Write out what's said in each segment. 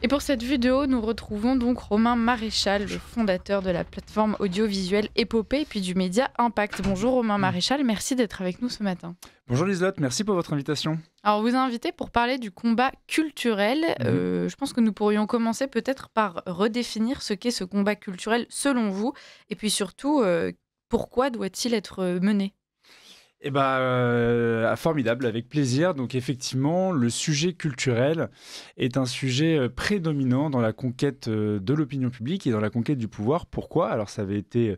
Et pour cette vidéo, nous retrouvons donc Romain Maréchal, le fondateur de la plateforme audiovisuelle Épopée et puis du média Impact. Bonjour Romain Maréchal, merci d'être avec nous ce matin. Bonjour Liselotte, merci pour votre invitation. Alors, on vous a invité pour parler du combat culturel. Je pense que nous pourrions commencer peut-être par redéfinir ce qu'est ce combat culturel selon vous. Et puis surtout, pourquoi doit-il être mené? Formidable, avec plaisir. Donc effectivement, le sujet culturel est un sujet prédominant dans la conquête de l'opinion publique et dans la conquête du pouvoir. Pourquoi? Alors ça avait été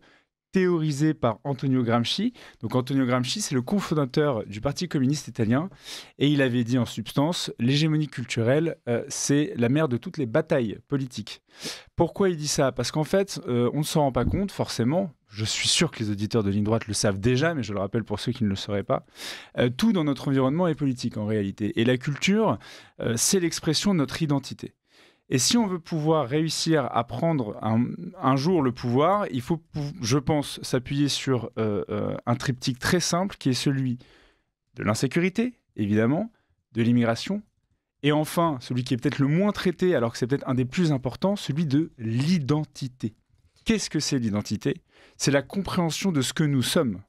théorisé par Antonio Gramsci. Donc Antonio Gramsci, c'est le cofondateur du Parti communiste italien et il avait dit en substance, l'hégémonie culturelle, c'est la mère de toutes les batailles politiques. Pourquoi il dit ça? Parce qu'en fait, on ne s'en rend pas compte forcément. Je suis sûr que les auditeurs de Ligne Droite le savent déjà, mais je le rappelle pour ceux qui ne le sauraient pas. Tout dans notre environnement est politique en réalité. Et la culture, c'est l'expression de notre identité. Et si on veut pouvoir réussir à prendre un jour le pouvoir, il faut, je pense, s'appuyer sur un triptyque très simple qui est celui de l'insécurité, évidemment, de l'immigration, et enfin, celui qui est peut-être le moins traité, alors que c'est peut-être un des plus importants, celui de l'identité. Qu'est-ce que c'est l'identité? C'est la compréhension de ce que nous sommes.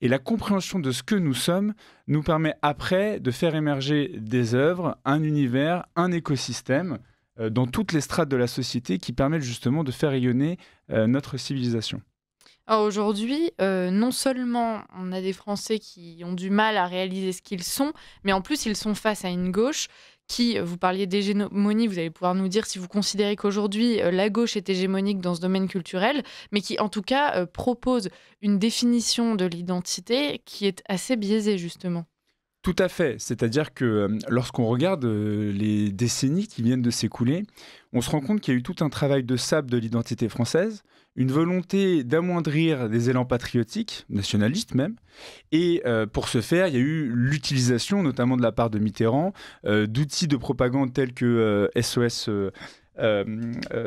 Et la compréhension de ce que nous sommes nous permet après de faire émerger des œuvres, un univers, un écosystème, dans toutes les strates de la société qui permettent justement de faire rayonner notre civilisation. Alors aujourd'hui, non seulement on a des Français qui ont du mal à réaliser ce qu'ils sont, mais en plus ils sont face à une gauche qui, vous parliez d'hégémonie, vous allez pouvoir nous dire si vous considérez qu'aujourd'hui la gauche est hégémonique dans ce domaine culturel, mais qui en tout cas propose une définition de l'identité qui est assez biaisée justement. Tout à fait, c'est-à-dire que lorsqu'on regarde les décennies qui viennent de s'écouler, on se rend compte qu'il y a eu tout un travail de sable de l'identité française, une volonté d'amoindrir des élans patriotiques, nationalistes même, et pour ce faire, il y a eu l'utilisation, notamment de la part de Mitterrand, d'outils de propagande tels que SOS...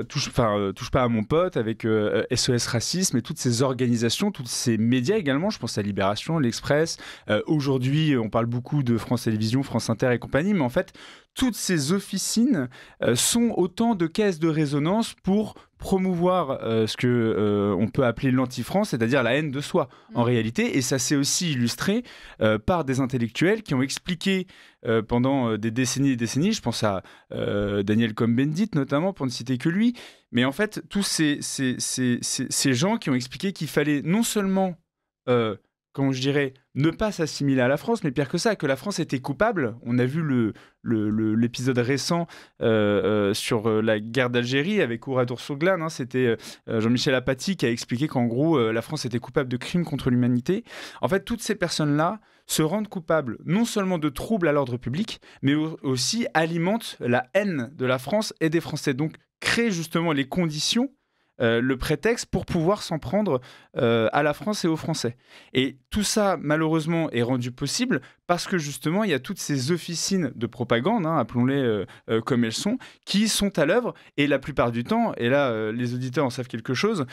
touche pas à mon pote avec SOS Racisme et toutes ces organisations, tous ces médias également, je pense à Libération, l'Express, aujourd'hui on parle beaucoup de France Télévisions, France Inter et compagnie, mais en fait toutes ces officines sont autant de caisses de résonance pour promouvoir ce que on peut appeler l'anti-France, c'est-à-dire la haine de soi en réalité, et ça s'est aussi illustré par des intellectuels qui ont expliqué pendant des décennies et des décennies, je pense à Daniel Cohn-Bendit notamment, pour ne citer que lui, mais en fait tous ces gens qui ont expliqué qu'il fallait non seulement comment je dirais, ne pas s'assimiler à la France, mais pire que ça, que la France était coupable. On a vu l'épisode récent sur la guerre d'Algérie avec Oradour Soglane, hein, c'était Jean-Michel Apathy qui a expliqué qu'en gros, la France était coupable de crimes contre l'humanité. En fait, toutes ces personnes-là se rendent coupables non seulement de troubles à l'ordre public, mais aussi alimentent la haine de la France et des Français. Donc, créent justement les conditions le prétexte pour pouvoir s'en prendre à la France et aux Français. Et tout ça, malheureusement, est rendu possible parce que justement, il y a toutes ces officines de propagande, hein, appelons-les comme elles sont, qui sont à l'œuvre et la plupart du temps, et là, les auditeurs en savent quelque chose,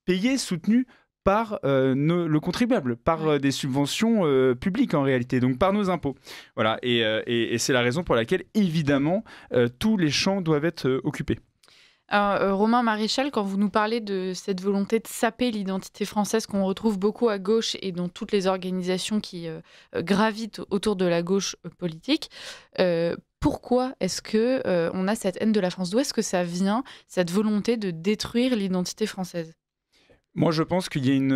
payées, soutenues par le contribuable, par des subventions publiques en réalité, donc par nos impôts. Voilà, et c'est la raison pour laquelle, évidemment, tous les champs doivent être occupés. Alors, Romain Maréchal, quand vous nous parlez de cette volonté de saper l'identité française qu'on retrouve beaucoup à gauche et dans toutes les organisations qui gravitent autour de la gauche politique, pourquoi est-ce que on a cette haine de la France? D'où est-ce que ça vient, cette volonté de détruire l'identité française? Moi, je pense qu'il y a une.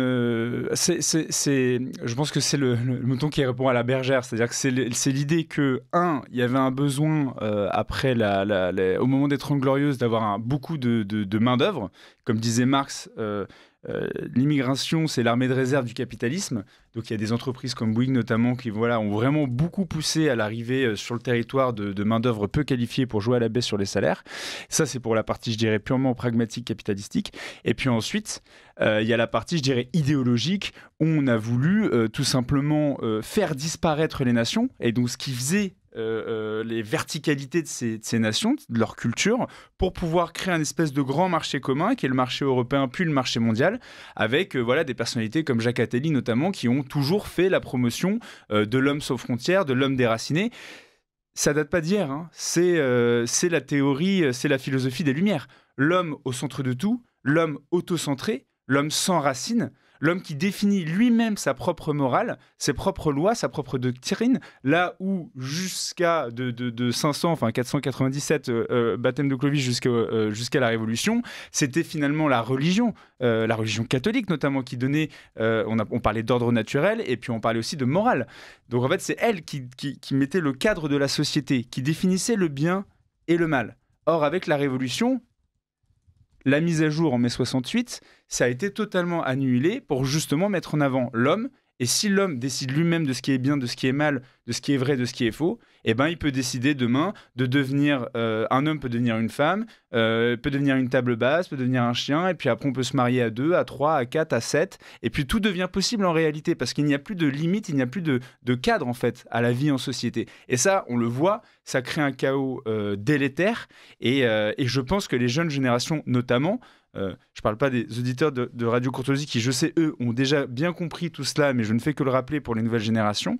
Je pense que c'est le mouton qui répond à la bergère. C'est-à-dire que c'est l'idée que, il y avait un besoin, après au moment des Trente Glorieuses, d'avoir beaucoup de main-d'œuvre. Comme disait Marx, l'immigration, c'est l'armée de réserve du capitalisme. Donc il y a des entreprises comme Bouygues notamment qui ont vraiment beaucoup poussé à l'arrivée sur le territoire de main-d'œuvre peu qualifiée pour jouer à la baisse sur les salaires. Ça, c'est pour la partie, je dirais, purement pragmatique, capitalistique. Et puis ensuite, il y a la partie, je dirais, idéologique, où on a voulu tout simplement faire disparaître les nations. Et donc ce qui faisait les verticalités de ces nations, de leur culture, pour pouvoir créer un espèce de grand marché commun qui est le marché européen puis le marché mondial, avec des personnalités comme Jacques Attali notamment qui ont toujours fait la promotion de l'homme sans frontières, de l'homme déraciné. Ça date pas d'hier, hein. C'est la théorie, c'est la philosophie des Lumières. L'homme au centre de tout, l'homme autocentré, l'homme sans racines, l'homme qui définit lui-même sa propre morale, ses propres lois, sa propre doctrine, là où jusqu'à de 500, enfin 497 baptême de Clovis jusqu'à la Révolution, c'était finalement la religion catholique notamment, qui donnait, on parlait d'ordre naturel et puis on parlait aussi de morale. Donc en fait, c'est elle qui mettait le cadre de la société, qui définissait le bien et le mal. Or, avec la Révolution, la mise à jour en mai 68, ça a été totalement annulé pour justement mettre en avant l'homme. Et si l'homme décide lui-même de ce qui est bien, de ce qui est mal, de ce qui est vrai, de ce qui est faux, eh ben, il peut décider demain de devenir... un homme peut devenir une femme, peut devenir une table basse, peut devenir un chien, et puis après on peut se marier à 2, à 3, à 4, à 7. Et puis tout devient possible en réalité, parce qu'il n'y a plus de limite, il n'y a plus de cadre en fait à la vie en société. Et ça, on le voit, ça crée un chaos délétère. Et je pense que les jeunes générations notamment... je ne parle pas des auditeurs de Radio Courtoisie qui, je sais, eux, ont déjà bien compris tout cela, mais je ne fais que le rappeler pour les nouvelles générations,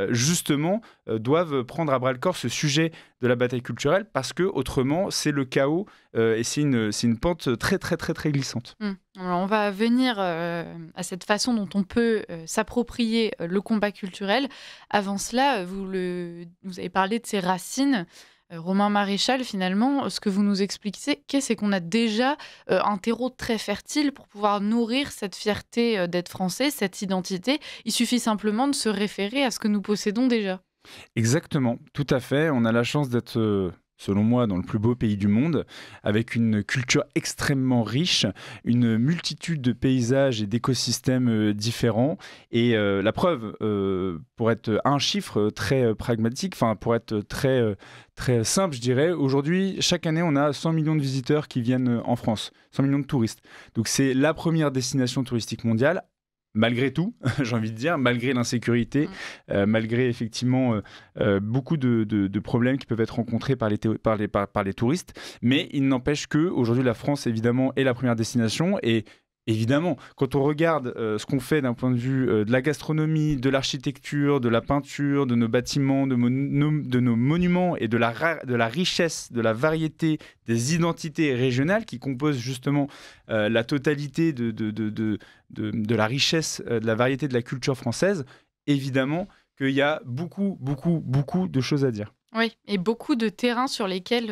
justement, doivent prendre à bras-le-corps ce sujet de la bataille culturelle, parce que autrement, c'est le chaos et c'est une pente très, très, très, très glissante. Alors, on va venir à cette façon dont on peut s'approprier le combat culturel. Avant cela, vous avez parlé de ses racines. Romain Maréchal, finalement, ce que vous nous expliquez, c'est qu'on a déjà un terreau très fertile pour pouvoir nourrir cette fierté d'être français, cette identité. Il suffit simplement de se référer à ce que nous possédons déjà. Exactement, tout à fait. On a la chance d'être... selon moi, dans le plus beau pays du monde, avec une culture extrêmement riche, une multitude de paysages et d'écosystèmes différents. Et la preuve, pour être un chiffre très pragmatique, enfin pour être très simple, je dirais, aujourd'hui, chaque année, on a 100 millions de visiteurs qui viennent en France, 100 millions de touristes. Donc c'est la première destination touristique mondiale. Malgré tout, j'ai envie de dire, malgré l'insécurité, malgré effectivement beaucoup de problèmes qui peuvent être rencontrés par les touristes. Mais il n'empêche qu'aujourd'hui, la France, évidemment, est la première destination. Et évidemment, quand on regarde ce qu'on fait d'un point de vue de la gastronomie, de l'architecture, de la peinture, de nos bâtiments, de nos monuments et de la richesse, de la variété des identités régionales qui composent justement la totalité de la richesse, de la variété de la culture française, évidemment qu'il y a beaucoup, beaucoup, beaucoup de choses à dire. Oui, et beaucoup de terrains sur lesquels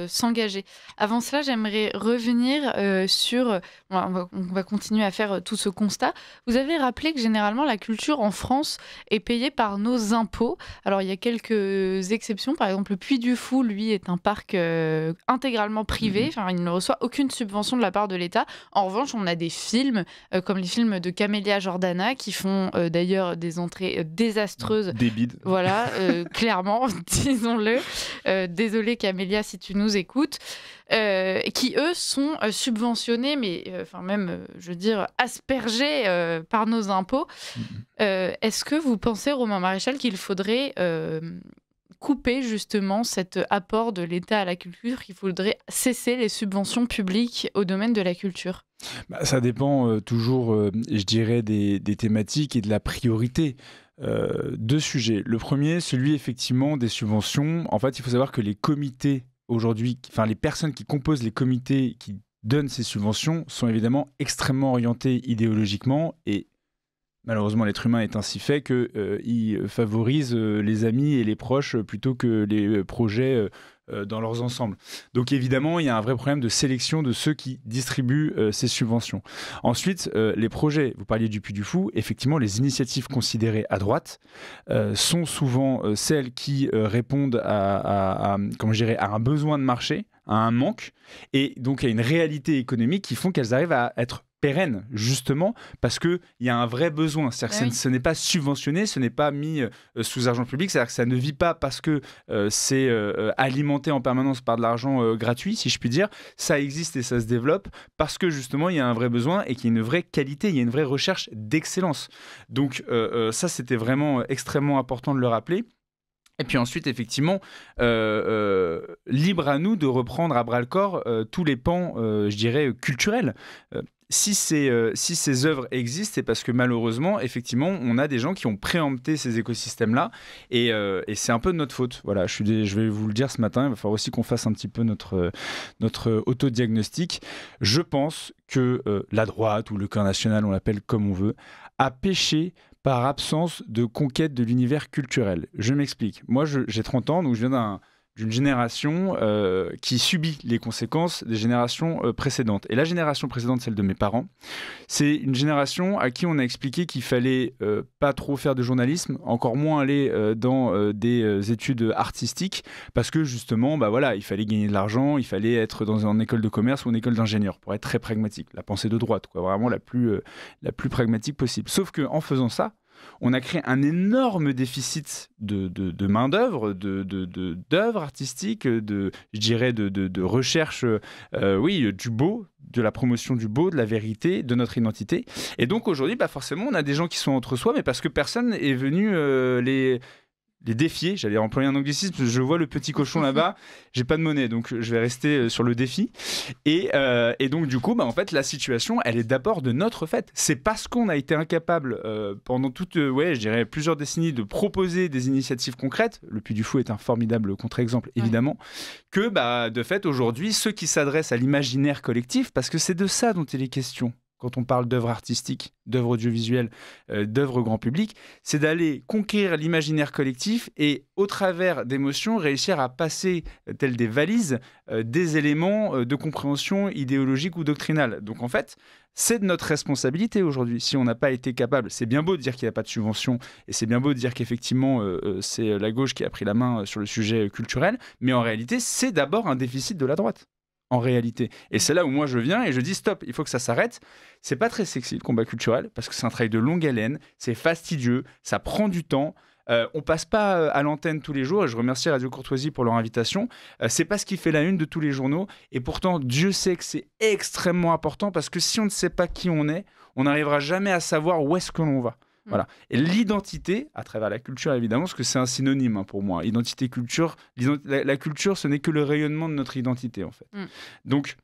s'engager. Avant cela, j'aimerais revenir sur... on va continuer à faire tout ce constat. Vous avez rappelé que généralement, la culture en France est payée par nos impôts. Alors, il y a quelques exceptions. Par exemple, le Puy du Fou, lui, est un parc intégralement privé. Enfin, il ne reçoit aucune subvention de la part de l'État. En revanche, on a des films, comme les films de Camélia Jordana, qui font d'ailleurs des entrées désastreuses. Des bides. Voilà, clairement, disons-le. Désolée Camélia si tu nous écoutes, qui eux sont subventionnés, mais je veux dire aspergés par nos impôts. Est-ce que vous pensez, Romain Maréchal, qu'il faudrait couper justement cet apport de l'État à la culture, qu'il faudrait cesser les subventions publiques au domaine de la culture? Ça dépend toujours, je dirais, des thématiques et de la priorité. Deux sujets. Le premier, celui effectivement des subventions. En fait, il faut savoir que les comités aujourd'hui, enfin les personnes qui composent les comités qui donnent ces subventions sont évidemment extrêmement orientés idéologiquement et malheureusement l'être humain est ainsi fait qu'il favorise les amis et les proches plutôt que les projets dans leurs ensembles. Donc évidemment, il y a un vrai problème de sélection de ceux qui distribuent ces subventions. Ensuite, les projets, vous parliez du Puy du Fou, effectivement, les initiatives considérées à droite sont souvent celles qui répondent à un besoin de marché, à un manque, et donc à une réalité économique qui font qu'elles arrivent à être pérennes, justement, parce qu'il y a un vrai besoin. C'est-à-dire que ce n'est pas subventionné, ce n'est pas mis sous argent public, c'est-à-dire que ça ne vit pas parce que c'est alimenté en permanence par de l'argent gratuit, si je puis dire. Ça existe et ça se développe parce que, justement, il y a un vrai besoin et qu'il y a une vraie qualité, il y a une vraie recherche d'excellence. Donc ça, c'était vraiment extrêmement important de le rappeler. Et puis ensuite, effectivement, libre à nous de reprendre à bras-le-corps tous les pans, je dirais, culturels. si ces œuvres existent, c'est parce que malheureusement, effectivement, on a des gens qui ont préempté ces écosystèmes-là, et c'est un peu de notre faute. Voilà, je vais vous le dire ce matin, il va falloir aussi qu'on fasse un petit peu notre autodiagnostic. Je pense que la droite ou le camp national, on l'appelle comme on veut, a péché par absence de conquête de l'univers culturel. Je m'explique. Moi, j'ai 30 ans, donc je viens d'une génération qui subit les conséquences des générations précédentes. Et la génération précédente, celle de mes parents, c'est une génération à qui on a expliqué qu'il fallait pas trop faire de journalisme, encore moins aller dans des études artistiques, parce que justement, bah voilà, il fallait gagner de l'argent, il fallait être dans une école de commerce ou une école d'ingénieur, pour être très pragmatique. La pensée de droite, quoi, vraiment la plus pragmatique possible. Sauf qu'en faisant ça, on a créé un énorme déficit de main-d'œuvre, d'œuvres artistiques, je dirais de recherche, oui, du beau, de la promotion du beau, de la vérité, de notre identité. Et donc aujourd'hui, bah forcément, on a des gens qui sont entre soi, mais parce que personne est venu les défier. J'allais employer un anglicisme, je vois le petit cochon là-bas, j'ai pas de monnaie, donc je vais rester sur le défi. Et donc du coup, bah, en fait, la situation, elle est d'abord de notre fait. C'est parce qu'on a été incapable pendant toute, je dirais plusieurs décennies, de proposer des initiatives concrètes. Le Puy du Fou est un formidable contre-exemple, évidemment, que bah, de fait, aujourd'hui, ceux qui s'adressent à l'imaginaire collectif, parce que c'est de ça dont il est question quand on parle d'œuvres artistiques, d'œuvres audiovisuelles, d'œuvres grand public, c'est d'aller conquérir l'imaginaire collectif et, au travers d'émotions, réussir à passer, telles des valises, des éléments de compréhension idéologique ou doctrinale. Donc en fait, c'est de notre responsabilité aujourd'hui. Si on n'a pas été capable, c'est bien beau de dire qu'il n'y a pas de subvention, et c'est bien beau de dire qu'effectivement, c'est la gauche qui a pris la main sur le sujet culturel, mais en réalité, c'est d'abord un déficit de la droite. En réalité. Et c'est là où moi je viens et je dis stop, il faut que ça s'arrête. C'est pas très sexy le combat culturel parce que c'est un travail de longue haleine, c'est fastidieux, ça prend du temps. On passe pas à l'antenne tous les jours et je remercie Radio Courtoisie pour leur invitation. C'est pas ce qui fait la une de tous les journaux et pourtant Dieu sait que c'est extrêmement important parce que si on ne sait pas qui on est, on n'arrivera jamais à savoir où est-ce que l'on va. Voilà. Et l'identité, à travers la culture évidemment, parce que c'est un synonyme pour moi. Identité, culture, la culture, ce n'est que le rayonnement de notre identité en fait. Donc,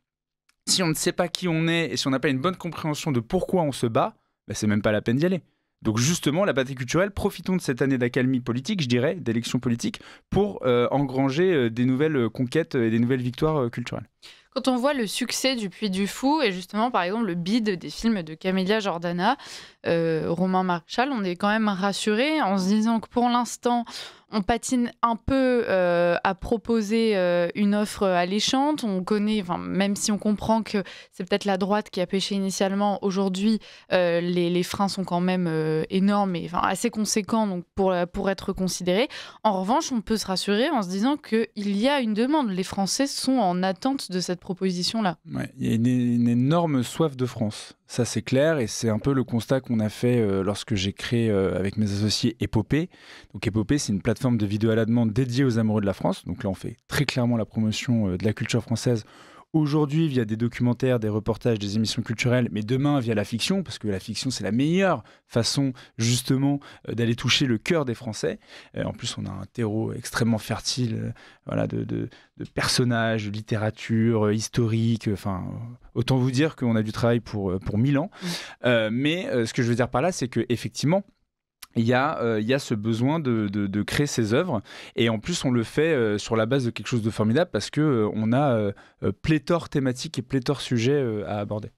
si on ne sait pas qui on est et si on n'a pas une bonne compréhension de pourquoi on se bat, bah, c'est même pas la peine d'y aller. Donc justement, la bataille culturelle, profitons de cette année d'accalmie politique, je dirais, d'élections politiques, pour engranger des nouvelles conquêtes et des nouvelles victoires culturelles. Quand on voit le succès du Puy du Fou et justement, par exemple, le bide des films de Camélia Jordana, Romain Marchal, on est quand même rassuré en se disant que pour l'instant, on patine un peu à proposer une offre alléchante. On connaît, même si on comprend que c'est peut-être la droite qui a péché initialement, aujourd'hui, les freins sont quand même énormes et assez conséquents donc pour être considérés. En revanche, on peut se rassurer en se disant qu'il y a une demande. Les Français sont en attente de cette proposition-là. Ouais, il y a une énorme soif de France. Ça, c'est clair, et c'est un peu le constat qu'on a fait lorsque j'ai créé avec mes associés Épopée. Donc Épopée, c'est une plateforme de vidéo à la demande dédiée aux amoureux de la France. Donc là, on fait très clairement la promotion de la culture française. Aujourd'hui, via des documentaires, des reportages, des émissions culturelles, mais demain, via la fiction, parce que la fiction, c'est la meilleure façon, justement, d'aller toucher le cœur des Français. En plus, on a un terreau extrêmement fertile de personnages, de littérature, historique. Autant vous dire qu'on a du travail pour 1000 ans. Mais ce que je veux dire par là, c'est qu'effectivement, il y a ce besoin de créer ces œuvres et en plus on le fait sur la base de quelque chose de formidable parce qu'on a pléthore thématique et pléthore sujet à aborder.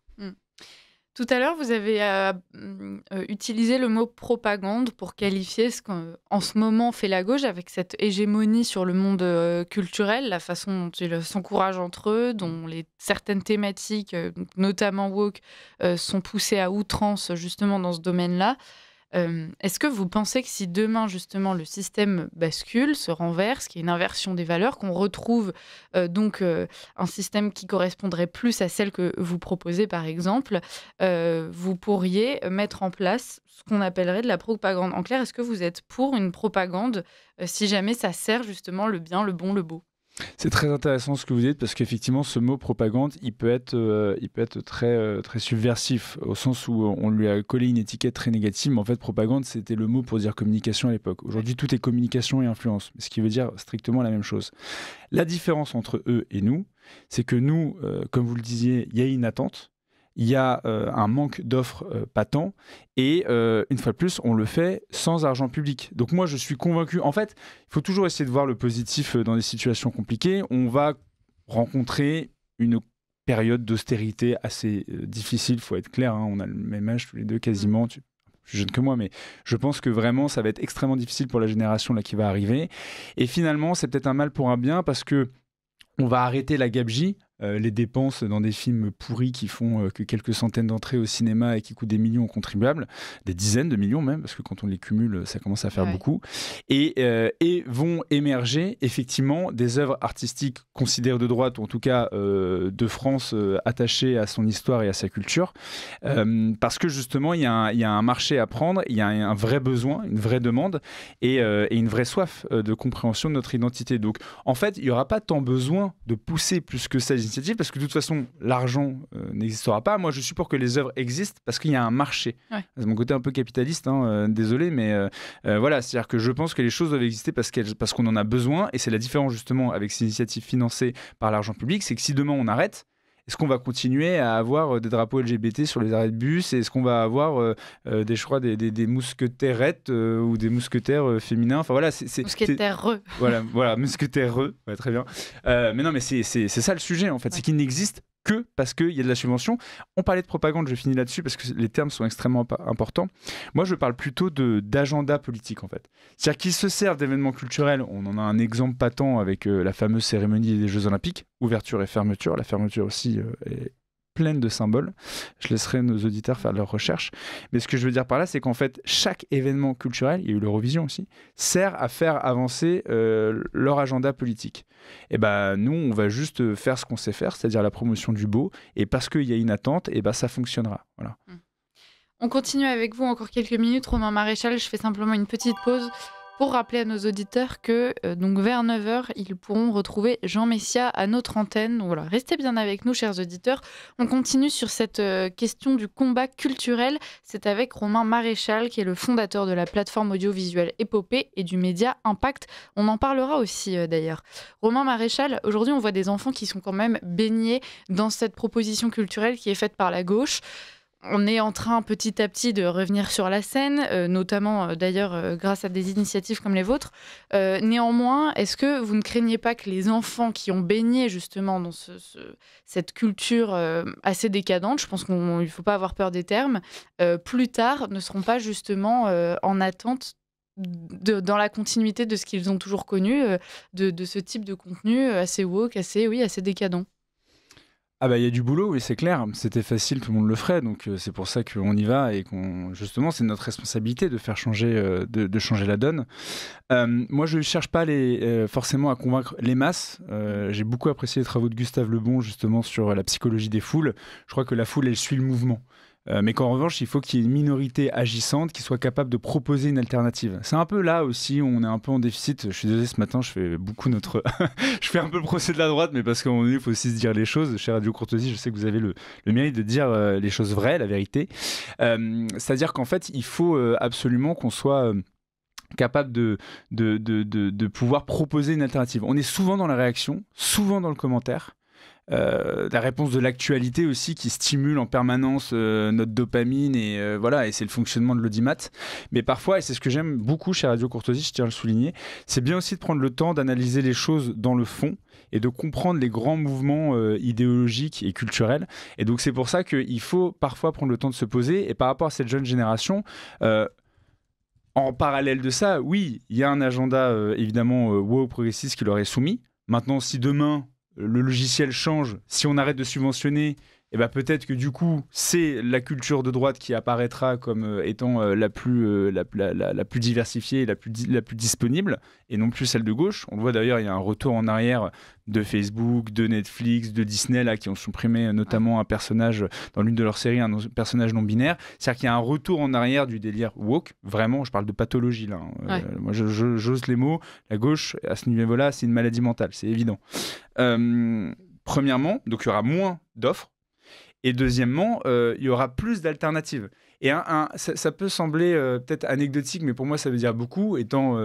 Tout à l'heure, vous avez utilisé le mot propagande pour qualifier ce qu'en ce moment fait la gauche avec cette hégémonie sur le monde culturel, la façon dont ils s'encouragent entre eux, dont certaines thématiques, notamment woke, sont poussées à outrance justement dans ce domaine-là. Est-ce que vous pensez que si demain, justement, le système bascule, se renverse, qu'il y a une inversion des valeurs, qu'on retrouve un système qui correspondrait plus à celle que vous proposez, par exemple, vous pourriez mettre en place ce qu'on appellerait de la propagande. En clair, est-ce que vous êtes pour une propagande si jamais ça sert justement le bien, le bon, le beau ? C'est très intéressant ce que vous dites parce qu'effectivement ce mot propagande il peut être très, très subversif au sens où on lui a collé une étiquette très négative, mais en fait propagande c'était le mot pour dire communication à l'époque. Aujourd'hui tout est communication et influence, ce qui veut dire strictement la même chose. La différence entre eux et nous, c'est que nous, comme vous le disiez, il y a une attente. il y a un manque d'offres patent et une fois de plus, on le fait sans argent public. Donc moi, je suis convaincu. En fait, il faut toujours essayer de voir le positif dans des situations compliquées. On va rencontrer une période d'austérité assez difficile, il faut être clair. On a le même âge tous les deux quasiment. Plus jeune que moi, mais je pense que vraiment, ça va être extrêmement difficile pour la génération là, qui va arriver. Et finalement, c'est peut-être un mal pour un bien parce que on va arrêter la gabegie, les dépenses dans des films pourris qui font que quelques centaines d'entrées au cinéma et qui coûtent des millions aux contribuables, des dizaines de millions même, parce que quand on les cumule, ça commence à faire beaucoup, et vont émerger effectivement des œuvres artistiques considérées de droite, ou en tout cas de France, attachées à son histoire et à sa culture, parce que justement, il y a un marché à prendre, il y a un vrai besoin, une vraie demande, et une vraie soif de compréhension de notre identité. Donc, en fait, il n'y aura pas tant besoin de pousser plus que ça parce que de toute façon, l'argent n'existera pas. Moi, je suis pour que les œuvres existent parce qu'il y a un marché. Ouais. C'est mon côté un peu capitaliste, désolé, mais voilà, c'est-à-dire que je pense que les choses doivent exister parce qu'on en a besoin, et c'est la différence justement avec ces initiatives financées par l'argent public, c'est que si demain on arrête, est-ce qu'on va continuer à avoir des drapeaux LGBT sur les arrêts de bus? Est-ce qu'on va avoir des mousquetairettes ou des mousquetaires féminins? Enfin voilà, mousquetaires-reux. Voilà, mousquetaires-reux. Ouais, très bien. Mais non, mais c'est ça le sujet en fait, c'est qu'il n'existe que parce qu'il y a de la subvention. On parlait de propagande, je finis là-dessus parce que les termes sont extrêmement importants. Moi, je parle plutôt d'agenda politique en fait. C'est-à-dire qu'ils se servent d'événements culturels. On en a un exemple patent avec la fameuse cérémonie des Jeux Olympiques, ouverture et fermeture. La fermeture aussi est pleine de symboles. Je laisserai nos auditeurs faire leurs recherches. Mais ce que je veux dire par là, c'est qu'en fait, chaque événement culturel, il y a eu l'Eurovision aussi, sert à faire avancer leur agenda politique. Et nous, on va juste faire ce qu'on sait faire, c'est-à-dire la promotion du beau. Et parce qu'il y a une attente, ça fonctionnera. Voilà. On continue avec vous encore quelques minutes. Romain Maréchal, je fais simplement une petite pause pour rappeler à nos auditeurs que donc vers 9h, ils pourront retrouver Jean Messia à notre antenne. Donc voilà, restez bien avec nous, chers auditeurs. On continue sur cette question du combat culturel. C'est avec Romain Maréchal, qui est le fondateur de la plateforme audiovisuelle Épopée et du média Impact. On en parlera aussi d'ailleurs. Romain Maréchal, aujourd'hui, on voit des enfants qui sont quand même baignés dans cette proposition culturelle qui est faite par la gauche. On est en train petit à petit de revenir sur la scène, notamment d'ailleurs grâce à des initiatives comme les vôtres. Néanmoins, est-ce que vous ne craignez pas que les enfants qui ont baigné justement dans cette culture assez décadente, je pense qu'il ne faut pas avoir peur des termes, plus tard ne seront pas justement en attente dans la continuité de ce qu'ils ont toujours connu, de ce type de contenu assez woke, assez décadent? Il y a du boulot, oui, c'est clair. C'était facile, tout le monde le ferait. Donc, c'est pour ça qu'on y va et justement, c'est notre responsabilité de faire changer, de changer la donne. Moi, je ne cherche pas forcément à convaincre les masses. J'ai beaucoup apprécié les travaux de Gustave Le Bon, justement, sur la psychologie des foules. Je crois que la foule, elle suit le mouvement. Mais qu'en revanche, il faut qu'il y ait une minorité agissante qui soit capable de proposer une alternative. C'est un peu là aussi où on est un peu en déficit. Je suis désolé, ce matin, je fais beaucoup je fais un peu le procès de la droite, mais parce qu'à un moment donné, il faut aussi se dire les choses. Chez Radio Courtoisie, je sais que vous avez le mérite de dire les choses vraies, la vérité. C'est-à-dire qu'en fait, il faut absolument qu'on soit capable de pouvoir proposer une alternative. On est souvent dans la réaction, souvent dans le commentaire. La réponse de l'actualité aussi qui stimule en permanence notre dopamine et c'est le fonctionnement de l'audimat. Mais parfois, et c'est ce que j'aime beaucoup chez Radio Courtoisie, je tiens à le souligner, c'est bien aussi de prendre le temps d'analyser les choses dans le fond et de comprendre les grands mouvements idéologiques et culturels. Et donc c'est pour ça qu'il faut parfois prendre le temps de se poser. Et par rapport à cette jeune génération, en parallèle de ça, oui, il y a un agenda évidemment woke progressiste qui leur est soumis. Maintenant, si demain le logiciel change, si on arrête de subventionner, peut-être que du coup, c'est la culture de droite qui apparaîtra comme étant la plus diversifiée et la plus disponible, et non plus celle de gauche. On le voit d'ailleurs, il y a un retour en arrière de Facebook, de Netflix, de Disney, là, qui ont supprimé notamment un personnage dans l'une de leurs séries, un personnage non-binaire. C'est-à-dire qu'il y a un retour en arrière du délire woke. Vraiment, je parle de pathologie, là. Moi, j'ose les mots. La gauche, à ce niveau-là, c'est une maladie mentale, c'est évident. Premièrement, donc il y aura moins d'offres. Et deuxièmement, il y aura plus d'alternatives. Et ça peut sembler peut-être anecdotique, mais pour moi, ça veut dire beaucoup. Étant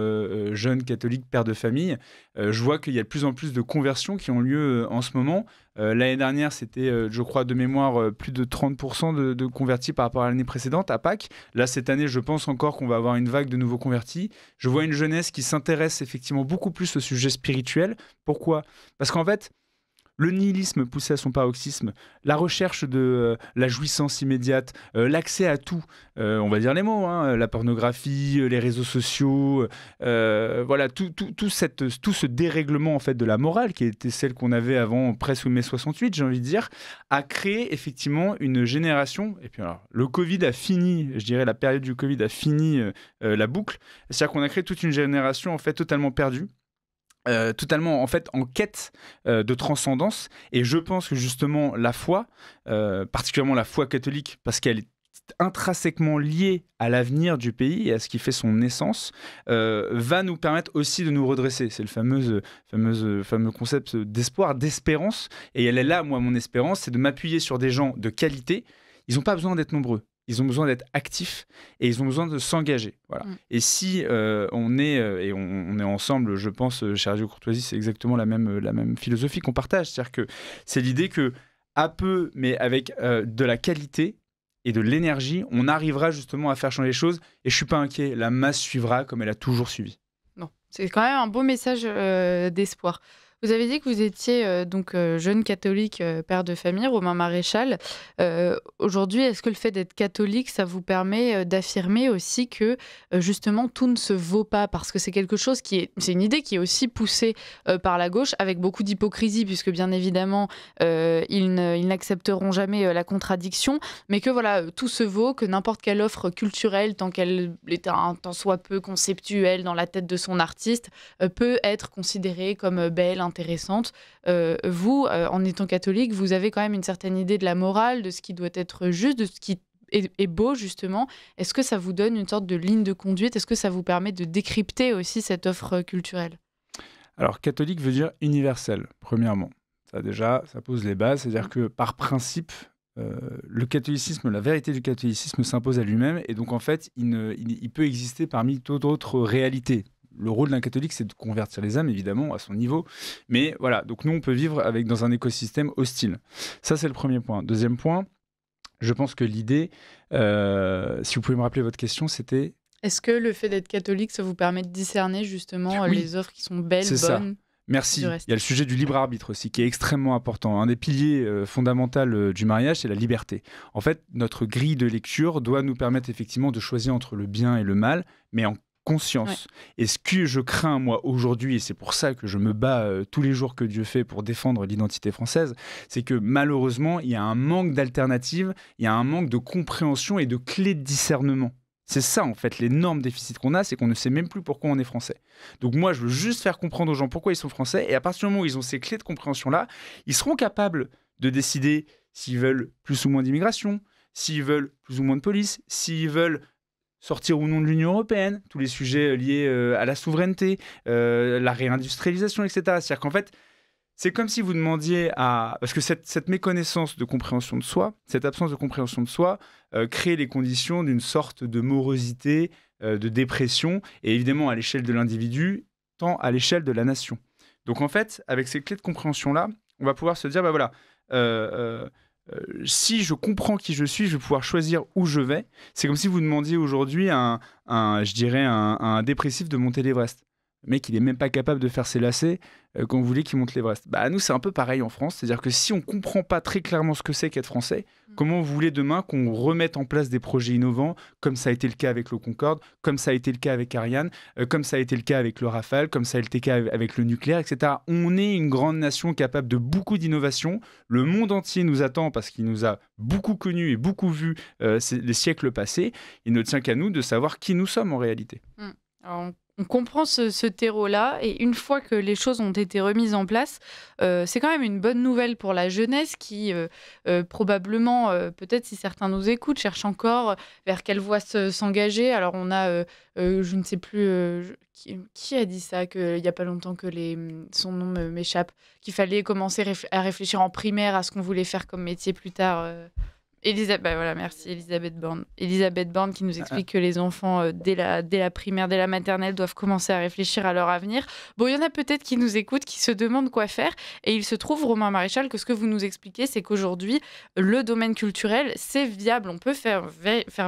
jeune catholique, père de famille, je vois qu'il y a de plus en plus de conversions qui ont lieu en ce moment. L'année dernière, c'était, je crois, de mémoire, plus de 30% de convertis par rapport à l'année précédente, à Pâques. Là, cette année, je pense encore qu'on va avoir une vague de nouveaux convertis. Je vois une jeunesse qui s'intéresse effectivement beaucoup plus au sujet spirituel. Pourquoi ? Parce qu'en fait, le nihilisme poussé à son paroxysme, la recherche de la jouissance immédiate, l'accès à tout, on va dire les mots, hein, la pornographie, les réseaux sociaux, voilà, tout ce dérèglement en fait, de la morale, qui était celle qu'on avait avant presque mai 68, j'ai envie de dire, a créé effectivement une génération, et puis alors, le Covid a fini, je dirais la période du Covid a fini la boucle, c'est-à-dire qu'on a créé toute une génération en fait totalement perdue, totalement en fait en quête de transcendance, et je pense que justement la foi, particulièrement la foi catholique, parce qu'elle est intrinsèquement liée à l'avenir du pays et à ce qui fait son essence, va nous permettre aussi de nous redresser. C'est le fameux concept d'espoir, d'espérance, et elle est là, moi, mon espérance, c'est de m'appuyer sur des gens de qualité. Ils n'ont pas besoin d'être nombreux. Ils ont besoin d'être actifs et ils ont besoin de s'engager. Voilà. Et si on est ensemble, je pense, chez Radio Courtoisie, c'est exactement la même philosophie qu'on partage. C'est-à-dire que c'est l'idée que, à peu, mais avec de la qualité et de l'énergie, on arrivera justement à faire changer les choses. Et je ne suis pas inquiet, la masse suivra comme elle a toujours suivi. Non, c'est quand même un beau message d'espoir. Vous avez dit que vous étiez jeune catholique, père de famille, Romain Maréchal. Aujourd'hui, est-ce que le fait d'être catholique, ça vous permet d'affirmer aussi que justement tout ne se vaut pas? Parce que c'est quelque chose c'est une idée qui est aussi poussée par la gauche, avec beaucoup d'hypocrisie, puisque bien évidemment, ils n'accepteront jamais la contradiction, mais que voilà, tout se vaut, que n'importe quelle offre culturelle, tant qu'elle est tant soit peu conceptuelle dans la tête de son artiste, peut être considérée comme belle, intéressante. Vous, en étant catholique, vous avez quand même une certaine idée de la morale, de ce qui doit être juste, de ce qui est beau, justement. Est-ce que ça vous donne une sorte de ligne de conduite? Est-ce que ça vous permet de décrypter aussi cette offre culturelle? Alors, catholique veut dire universel, premièrement. Ça, déjà, ça pose les bases. C'est-à-dire que, par principe, le catholicisme, la vérité du catholicisme s'impose à lui-même. Et donc, en fait, il peut exister parmi d'autres réalités. Le rôle d'un catholique, c'est de convertir les âmes, évidemment, à son niveau. Mais voilà, donc nous, on peut vivre dans un écosystème hostile. Ça, c'est le premier point. Deuxième point, je pense que l'idée, si vous pouvez me rappeler votre question, c'était... Est-ce que le fait d'être catholique, ça vous permet de discerner justement Oui, les offres qui sont belles, c'est bonnes? Ça. Merci. Il y a le sujet du libre arbitre aussi, qui est extrêmement important. Un des piliers fondamentaux du mariage, c'est la liberté. En fait, notre grille de lecture doit nous permettre effectivement de choisir entre le bien et le mal, mais en conscience. Ouais. Et ce que je crains, moi, aujourd'hui, et c'est pour ça que je me bats tous les jours que Dieu fait pour défendre l'identité française, c'est que malheureusement, il y a un manque d'alternatives, il y a un manque de compréhension et de clés de discernement. C'est ça, en fait, l'énorme déficit qu'on a, c'est qu'on ne sait même plus pourquoi on est français. Donc moi, je veux juste faire comprendre aux gens pourquoi ils sont français, et à partir du moment où ils ont ces clés de compréhension-là, ils seront capables de décider s'ils veulent plus ou moins d'immigration, s'ils veulent plus ou moins de police, s'ils veulent sortir ou non de l'Union européenne, tous les sujets liés à la souveraineté, la réindustrialisation, etc. C'est-à-dire qu'en fait, c'est comme si vous demandiez à... Parce que cette méconnaissance de compréhension de soi, cette absence de compréhension de soi, crée les conditions d'une sorte de morosité, de dépression, et évidemment à l'échelle de l'individu, tant à l'échelle de la nation. Donc en fait, avec ces clés de compréhension-là, on va pouvoir se dire, bah voilà... si je comprends qui je suis, je vais pouvoir choisir où je vais. C'est comme si vous demandiez aujourd'hui à un dépressif de monter l'Everest. Le mec, il n'est même pas capable de faire ses lacets quand vous voulez qu'il monte l'Everest. Bah, nous, c'est un peu pareil en France. C'est-à-dire que si on ne comprend pas très clairement ce que c'est qu'être français, comment vous voulez demain qu'on remette en place des projets innovants, comme ça a été le cas avec le Concorde, comme ça a été le cas avec Ariane, comme ça a été le cas avec le Rafale, comme ça a été le cas avec le nucléaire, etc. On est une grande nation capable de beaucoup d'innovations. Le monde entier nous attend parce qu'il nous a beaucoup connus et beaucoup vus les siècles passés. Il ne tient qu'à nous de savoir qui nous sommes en réalité. Alors, on comprend ce terreau-là, et une fois que les choses ont été remises en place, c'est quand même une bonne nouvelle pour la jeunesse qui, probablement, peut-être si certains nous écoutent, cherchent encore vers quelle voie s'engager. Alors on a, je ne sais plus, qui a dit ça, qu'il n'y a pas longtemps, que son nom m'échappe, qu'il fallait commencer à réfléchir en primaire à ce qu'on voulait faire comme métier plus tard. Bah voilà, merci, Elisabeth Borne. Elisabeth Borne qui nous explique que les enfants, dès la primaire, dès la maternelle, doivent commencer à réfléchir à leur avenir. Bon, il y en a peut-être qui nous écoutent, qui se demandent quoi faire. Et il se trouve, Romain Maréchal, que ce que vous nous expliquez, c'est qu'aujourd'hui, le domaine culturel, c'est viable. On peut faire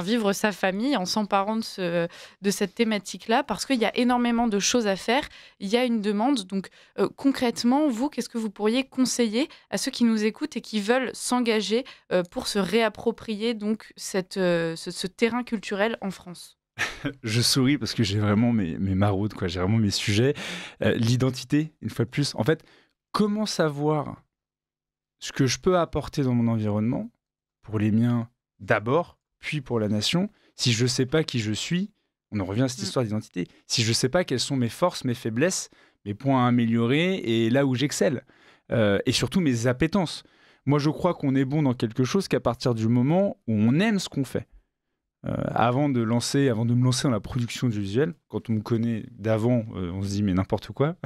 vivre sa famille en s'emparant de cette thématique-là, parce qu'il y a énormément de choses à faire. Il y a une demande. Donc, concrètement, vous, qu'est-ce que vous pourriez conseiller à ceux qui nous écoutent et qui veulent s'engager pour se réapproprier donc ce terrain culturel en France? Je souris parce que j'ai vraiment mes maraudes, quoi. J'ai vraiment mes sujets. L'identité, une fois de plus. En fait, comment savoir ce que je peux apporter dans mon environnement, pour les miens d'abord, puis pour la nation, si je ne sais pas qui je suis? On en revient à cette histoire d'identité. Si je ne sais pas quelles sont mes forces, mes faiblesses, mes points à améliorer et là où j'excelle. Et surtout mes appétences. Moi, je crois qu'on est bon dans quelque chose qu'à partir du moment où on aime ce qu'on fait. Avant de me lancer dans la production du visuel, quand on me connaît d'avant, on se dit mais n'importe quoi,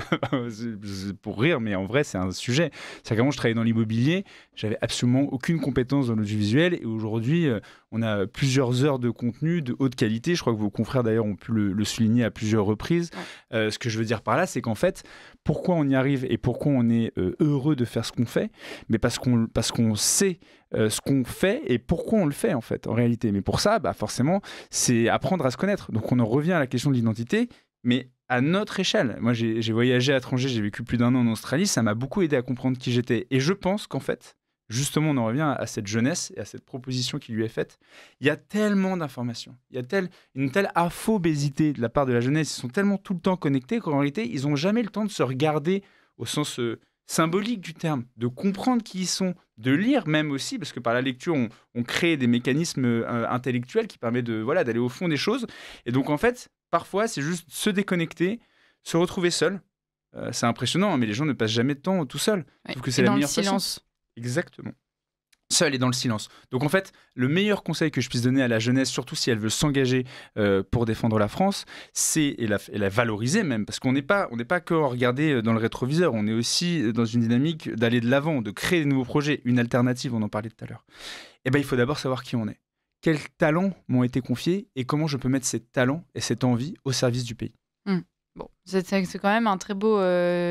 c'est pour rire, mais en vrai c'est un sujet. C'est qu'avant je travaillais dans l'immobilier, j'avais absolument aucune compétence dans l'audiovisuel, et aujourd'hui on a plusieurs heures de contenu de haute qualité. Je crois que vos confrères d'ailleurs ont pu le souligner à plusieurs reprises. Ce que je veux dire par là, c'est qu'en fait, pourquoi on y arrive et pourquoi on est heureux de faire ce qu'on fait, mais parce qu'on sait ce qu'on fait et pourquoi on le fait en fait, en réalité. Mais pour ça, forcément, c'est apprendre à se connaître. Donc on en revient à la question de l'identité, mais à notre échelle. Moi, j'ai voyagé à l'étranger, j'ai vécu plus d'1 an en Australie, ça m'a beaucoup aidé à comprendre qui j'étais. Et je pense qu'en fait, justement, on en revient à cette jeunesse et à cette proposition qui lui est faite. Il y a tellement d'informations, il y a une telle aphobésité de la part de la jeunesse, ils sont tellement tout le temps connectés qu'en réalité, ils n'ont jamais le temps de se regarder au sens symbolique du terme, de comprendre qui ils sont, de lire même aussi, parce que par la lecture, on crée des mécanismes intellectuels qui permettent d'aller au fond des choses. Et donc, en fait, parfois, c'est juste se déconnecter, se retrouver seul. C'est impressionnant, mais les gens ne passent jamais de temps tout seuls. Ouais. Sauf que c'est la meilleure façon. Dans le silence. Exactement. Seul et dans le silence. Donc en fait, le meilleur conseil que je puisse donner à la jeunesse, surtout si elle veut s'engager pour défendre la France, c'est, et la valoriser même, parce qu'on n'est pas que à regarder dans le rétroviseur, on est aussi dans une dynamique d'aller de l'avant, de créer des nouveaux projets, une alternative, on en parlait tout à l'heure. Et il faut d'abord savoir qui on est. Quels talents m'ont été confiés et comment je peux mettre ces talents et cette envie au service du pays. Bon, c'est quand même un très beau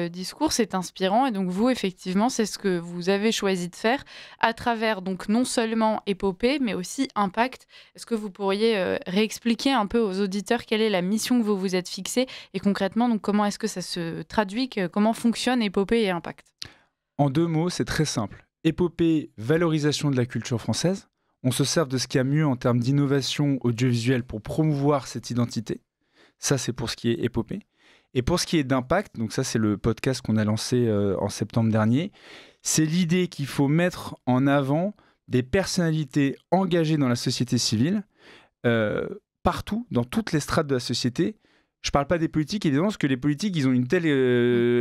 discours, c'est inspirant, et donc vous, effectivement, c'est ce que vous avez choisi de faire à travers donc non seulement Épopée, mais aussi Impact. Est-ce que vous pourriez réexpliquer un peu aux auditeurs quelle est la mission que vous vous êtes fixée, et concrètement, donc, comment est-ce que ça se traduit, comment fonctionne Épopée et Impact? En 2 mots, c'est très simple. Épopée, valorisation de la culture française. On se sert de ce qu'il y a mieux en termes d'innovation audiovisuelle pour promouvoir cette identité. Ça, c'est pour ce qui est Épopée. Et pour ce qui est d'Impact, donc ça c'est le podcast qu'on a lancé en septembre dernier, c'est l'idée qu'il faut mettre en avant des personnalités engagées dans la société civile, partout, dans toutes les strates de la société. Je ne parle pas des politiques, évidemment, parce que les politiques, ils ont une telle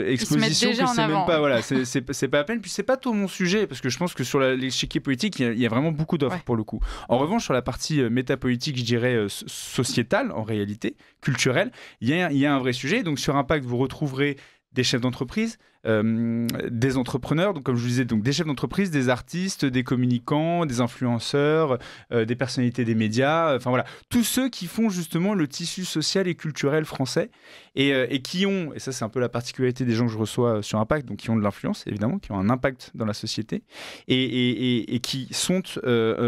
exposition que c'est même pas, voilà, c'est pas la peine. Puis c'est pas tout mon sujet, parce que je pense que sur l'échiquier politique, il y a vraiment beaucoup d'offres pour le coup. En revanche, sur la partie métapolitique, je dirais sociétale, en réalité, culturelle, il y a un vrai sujet. Donc sur Impact, vous retrouverez des chefs d'entreprise, des entrepreneurs, donc comme je vous disais, donc des chefs d'entreprise, des artistes, des communicants, des influenceurs, des personnalités des médias, enfin voilà, tous ceux qui font justement le tissu social et culturel français et qui ont, et ça c'est un peu la particularité des gens que je reçois sur Impact, donc qui ont de l'influence évidemment, qui ont un impact dans la société et qui sont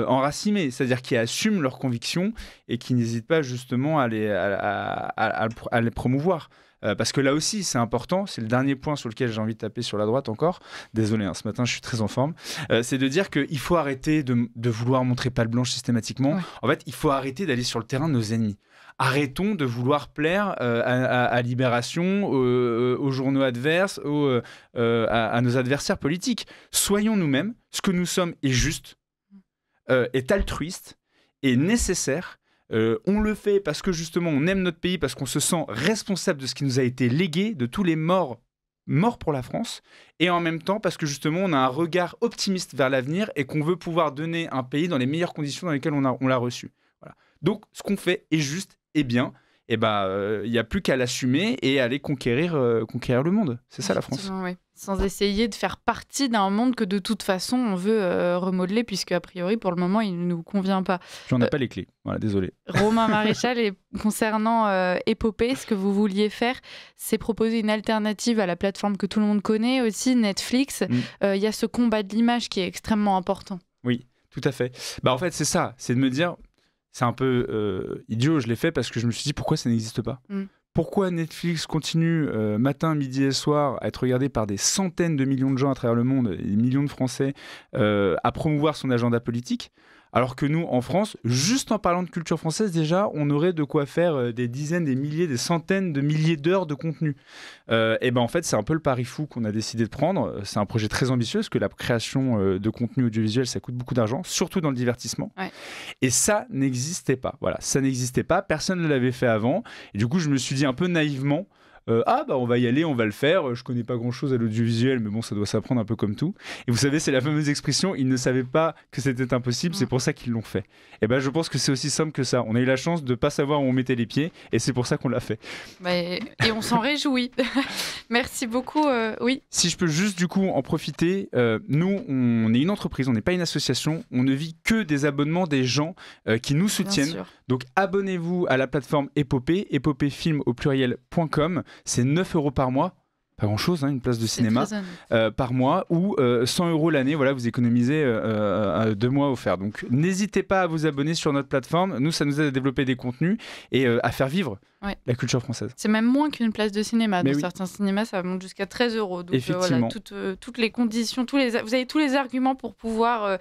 enracinés, c'est-à-dire qui assument leurs convictions et qui n'hésitent pas justement à les promouvoir. Parce que là aussi, c'est important, c'est le dernier point sur lequel j'ai envie de taper sur la droite encore. Désolé, ce matin, je suis très en forme. C'est de dire qu'il faut arrêter de vouloir montrer patte blanche systématiquement. Ouais. En fait, il faut arrêter d'aller sur le terrain de nos ennemis. Arrêtons de vouloir plaire à Libération, aux journaux adverses, à nos adversaires politiques. Soyons nous-mêmes. Ce que nous sommes est juste, est altruiste, est nécessaire. On le fait parce que justement on aime notre pays, parce qu'on se sent responsable de ce qui nous a été légué, de tous les morts pour la France, et en même temps parce que justement on a un regard optimiste vers l'avenir et qu'on veut pouvoir donner un pays dans les meilleures conditions dans lesquelles on l'a reçu. Voilà. Donc ce qu'on fait est juste et bien, et il n'y a plus qu'à l'assumer et aller conquérir le monde. C'est ça la France. Oui. Sans essayer de faire partie d'un monde que de toute façon on veut remodeler, puisque a priori pour le moment il ne nous convient pas. J'en ai pas les clés, voilà, désolé. Romain Maréchal, et concernant Épopée, ce que vous vouliez faire, c'est proposer une alternative à la plateforme que tout le monde connaît aussi, Netflix. Il y a ce combat de l'image qui est extrêmement important. Oui, tout à fait. En fait c'est ça, c'est de me dire, c'est un peu idiot, je l'ai fait parce que je me suis dit pourquoi ça n'existe pas. Pourquoi Netflix continue matin, midi et soir à être regardé par des centaines de millions de gens à travers le monde, des millions de Français, à promouvoir son agenda politique, alors que nous, en France, juste en parlant de culture française, déjà, on aurait de quoi faire des dizaines, des milliers, des centaines de milliers d'heures de contenu. En fait, c'est un peu le pari fou qu'on a décidé de prendre. C'est un projet très ambitieux, parce que la création de contenu audiovisuel, ça coûte beaucoup d'argent, surtout dans le divertissement. Ouais. Et ça n'existait pas. Voilà, ça n'existait pas. Personne ne l'avait fait avant. Et du coup, je me suis dit un peu naïvement, on va y aller, on va le faire. Je connais pas grand chose à l'audiovisuel, mais bon, ça doit s'apprendre un peu comme tout. Et vous savez, c'est la fameuse expression, ils ne savaient pas que c'était impossible, c'est pour ça qu'ils l'ont fait. Je pense que c'est aussi simple que ça. On a eu la chance de pas savoir où on mettait les pieds, et c'est pour ça qu'on l'a fait. Et on s'en réjouit. Merci beaucoup. Oui. Si je peux juste du coup en profiter, nous, on est une entreprise, on n'est pas une association, on ne vit que des abonnements des gens qui nous soutiennent. Donc abonnez-vous à la plateforme Épopée, épopéefilm au pluriel.com. C'est 9 € par mois, pas grand chose, une place de cinéma par mois, ou 100 € l'année, voilà, vous économisez 2 mois offerts. Donc n'hésitez pas à vous abonner sur notre plateforme, nous ça nous aide à développer des contenus et à faire vivre la culture française. C'est même moins qu'une place de cinéma. Dans certains cinémas, ça monte jusqu'à 13 €. Donc effectivement. Toutes les conditions, vous avez tous les arguments pour pouvoir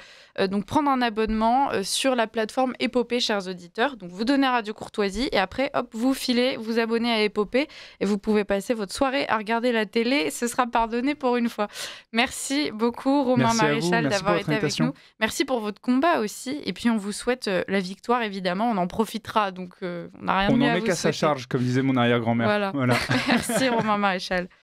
donc prendre un abonnement sur la plateforme Épopée, chers auditeurs. Donc vous donnez à Radio Courtoisie et après, hop, vous filez, vous abonnez à Épopée et vous pouvez passer votre soirée à regarder la télé. Ce sera pardonné pour une fois. Merci beaucoup, Romain Maréchal, d'avoir été avec nous. Merci pour votre combat aussi. Et puis on vous souhaite la victoire, évidemment. On en profitera. Donc on n'a rien de mieux à vous souhaiter. Comme disait mon arrière-grand-mère. Voilà. Merci Romain Maréchal.